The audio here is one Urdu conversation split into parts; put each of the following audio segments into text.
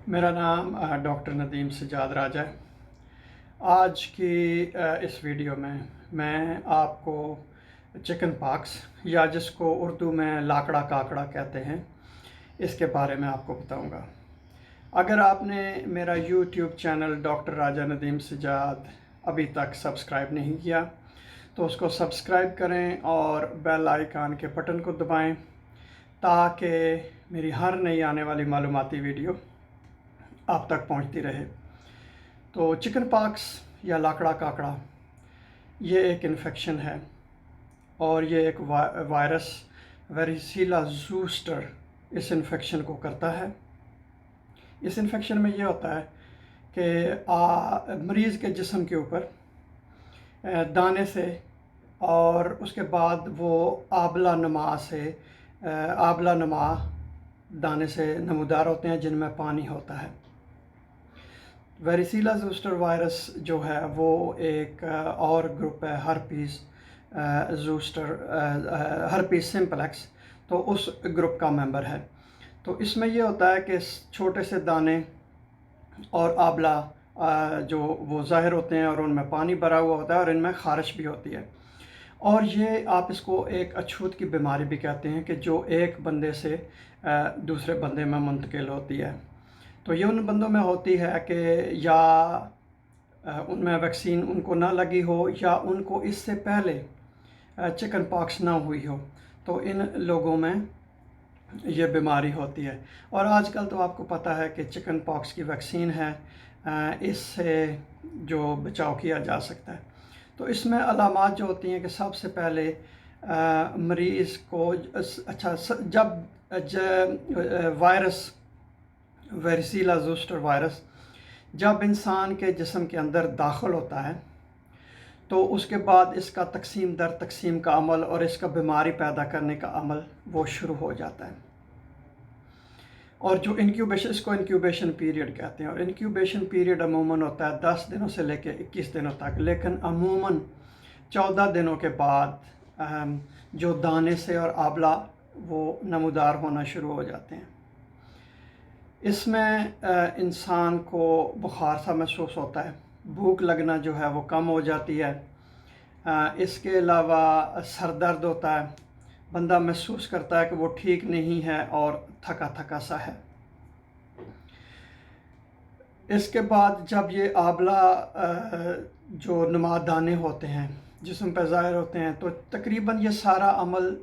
میرا نام ڈاکٹر ندیم سجاد راجہ ہے۔ آج کی اس ویڈیو میں میں آپ کو چکن پاکس یا جس کو اردو میں لاکڑا کاکڑا کہتے ہیں اس کے بارے میں آپ کو بتاؤں گا۔ اگر آپ نے میرا یوٹیوب چینل ڈاکٹر راجہ ندیم سجاد ابھی تک سبسکرائب نہیں کیا تو اس کو سبسکرائب کریں اور بیل آئیکن کے بٹن کو دبائیں تاکہ میری ہر نئی آنے والی معلوماتی ویڈیو آپ تک پہنچتی رہے۔ تو چکن پاکس یا لاکڑا کاکڑا یہ ایک انفیکشن ہے اور یہ ایک وائرس ویریسیلا زوسٹر اس انفیکشن کو کرتا ہے۔ اس انفیکشن میں یہ ہوتا ہے کہ مریض کے جسم کے اوپر دانے سے اور اس کے بعد وہ آبلہ نما دانے سے نمودار ہوتے ہیں جن میں پانی ہوتا ہے۔ ویریسیلا زوسٹر وائرس جو ہے وہ ایک اور گروپ ہے ہرپیس سمپلیکس، تو اس گروپ کا ممبر ہے۔ تو اس میں یہ ہوتا ہے کہ چھوٹے سے دانے اور آبلہ جو وہ ظاہر ہوتے ہیں اور ان میں پانی بھرا ہوا ہوتا ہے اور ان میں خارش بھی ہوتی ہے، اور یہ آپ اس کو ایک اچھوت کی بیماری بھی کہتے ہیں کہ جو ایک بندے سے دوسرے بندے میں منتقل ہوتی ہے۔ تو یہ ان بندوں میں ہوتی ہے کہ یا ان میں ویکسین ان کو نہ لگی ہو یا ان کو اس سے پہلے چکن پاکس نہ ہوئی ہو، تو ان لوگوں میں یہ بیماری ہوتی ہے۔ اور آج کل تو آپ کو پتہ ہے کہ چکن پاکس کی ویکسین ہے، اس سے جو بچاؤ کیا جا سکتا ہے۔ تو اس میں علامات جو ہوتی ہیں کہ سب سے پہلے مریض کو جب ویریسیلا زوسٹر وائرس جب انسان کے جسم کے اندر داخل ہوتا ہے تو اس کے بعد اس کا تقسیم در تقسیم کا عمل اور اس کا بیماری پیدا کرنے کا عمل وہ شروع ہو جاتا ہے، اور جو اس کو انکیوبیشن پیریڈ کہتے ہیں، اور انکیوبیشن پیریڈ عموماً ہوتا ہے 10 دنوں سے لے کے 21 دنوں تک، لیکن عموماً 14 دنوں کے بعد جو دانے سے اور آبلہ وہ نمودار ہونا شروع ہو جاتے ہیں۔ اس میں انسان کو بخار سا محسوس ہوتا ہے، بھوک لگنا جو ہے وہ کم ہو جاتی ہے، اس کے علاوہ سر درد ہوتا ہے، بندہ محسوس کرتا ہے کہ وہ ٹھیک نہیں ہے اور تھکا تھکا سا ہے۔ اس کے بعد جب یہ آبلہ جو نما دانے ہوتے ہیں جسم پہ ظاہر ہوتے ہیں تو تقریباً یہ سارا عمل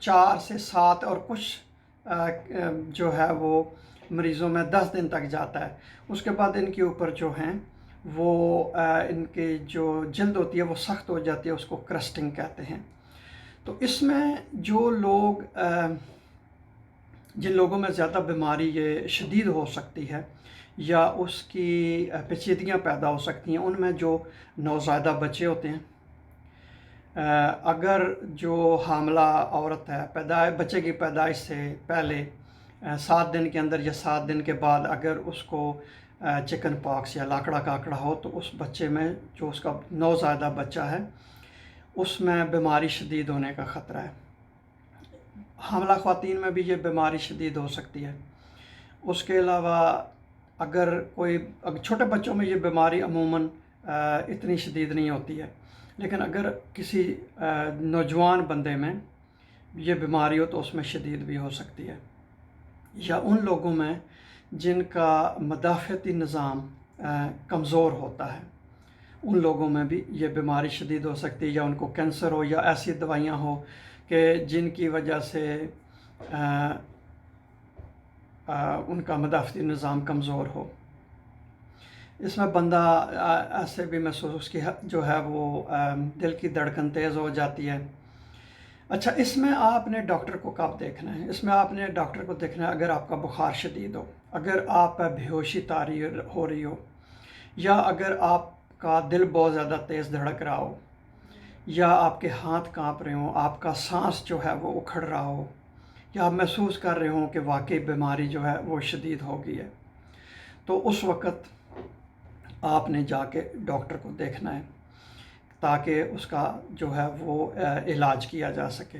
4 سے 7 اور کچھ جو ہے وہ مریضوں میں 10 دن تک جاتا ہے۔ اس کے بعد ان کے اوپر جو ہیں وہ ان کی جو جلد ہوتی ہے وہ سخت ہو جاتی ہے، اس کو کرسٹنگ کہتے ہیں۔ تو اس میں جو لوگ جن لوگوں میں زیادہ بیماری یہ شدید ہو سکتی ہے یا اس کی پیچیدگیاں پیدا ہو سکتی ہیں، ان میں جو نوزائیدہ بچے ہوتے ہیں، اگر جو حاملہ عورت ہے بچے کی پیدائش سے پہلے 7 دن کے اندر یا 7 دن کے بعد اگر اس کو چکن پاکس یا لاکڑا کاکڑا ہو تو اس بچے میں جو اس کا نوزائیدہ بچہ ہے اس میں بیماری شدید ہونے کا خطرہ ہے۔ حاملہ خواتین میں بھی یہ بیماری شدید ہو سکتی ہے۔ اس کے علاوہ اگر چھوٹے بچوں میں یہ بیماری عموماً اتنی شدید نہیں ہوتی ہے، لیکن اگر کسی نوجوان بندے میں یہ بیماری ہو تو اس میں شدید بھی ہو سکتی ہے، یا ان لوگوں میں جن کا مدافعتی نظام کمزور ہوتا ہے ان لوگوں میں بھی یہ بیماری شدید ہو سکتی ہے، یا ان کو کینسر ہو یا ایسی دوائیاں ہو کہ جن کی وجہ سے ان کا مدافعتی نظام کمزور ہو۔ اس میں بندہ ایسے بھی محسوس کی جو ہے وہ دل کی دھڑکن تیز ہو جاتی ہے۔ اچھا، اس میں آپ نے ڈاکٹر کو کب دیکھنا ہے؟ اس میں آپ نے ڈاکٹر کو دیکھنا ہے اگر آپ کا بخار شدید ہو، اگر آپ پہ بے ہوشی طاری ہو رہی ہو، یا اگر آپ کا دل بہت زیادہ تیز دھڑک رہا ہو، یا آپ کے ہاتھ کانپ رہے ہوں، آپ کا سانس جو ہے وہ اکھڑ رہا ہو، یا آپ محسوس کر رہے ہوں کہ واقعی بیماری جو ہے وہ شدید ہو گئی ہے، تو اس وقت آپ نے جا کے ڈاکٹر کو دیکھنا ہے تاکہ اس کا جو ہے وہ علاج کیا جا سکے۔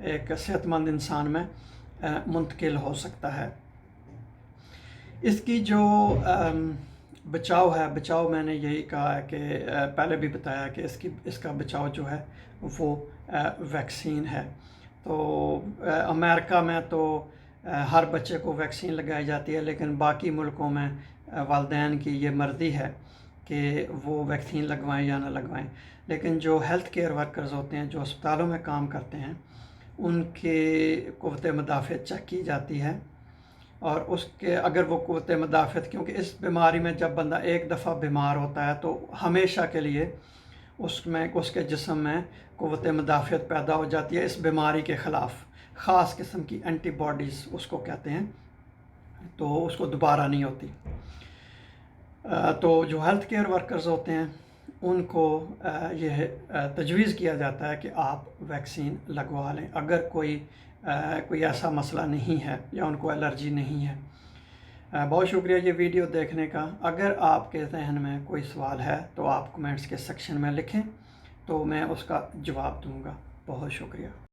ایک صحت مند انسان میں منتقل ہو سکتا ہے۔ اس کی جو بچاؤ میں نے یہی کہا ہے کہ پہلے بھی بتایا کہ اس کا بچاؤ جو ہے وہ ویکسین ہے۔ تو امریکہ میں تو ہر بچے کو ویکسین لگائی جاتی ہے، لیکن باقی ملکوں میں والدین کی یہ مرضی ہے کہ وہ ویکسین لگوائیں یا نہ لگوائیں۔ لیکن جو ہیلتھ کیئر ورکرز ہوتے ہیں، جو اسپتالوں میں کام کرتے ہیں، ان کے قوت مدافعت چیک کی جاتی ہے، اور اس کے اگر وہ قوت مدافعت، کیونکہ اس بیماری میں جب بندہ ایک دفعہ بیمار ہوتا ہے تو ہمیشہ کے لیے اس کے جسم میں قوت مدافعت پیدا ہو جاتی ہے اس بیماری کے خلاف، خاص قسم کی اینٹی باڈیز اس کو کہتے ہیں، تو اس کو دوبارہ نہیں ہوتی۔ تو جو ہیلتھ کیئر ورکرز ہوتے ہیں ان کو یہ تجویز کیا جاتا ہے کہ آپ ویکسین لگوا لیں اگر کوئی ایسا مسئلہ نہیں ہے یا ان کو الرجی نہیں ہے۔ بہت شکریہ یہ ویڈیو دیکھنے کا۔ اگر آپ کے ذہن میں کوئی سوال ہے تو آپ کمنٹس کے سیکشن میں لکھیں، تو میں اس کا جواب دوں گا۔ بہت شکریہ۔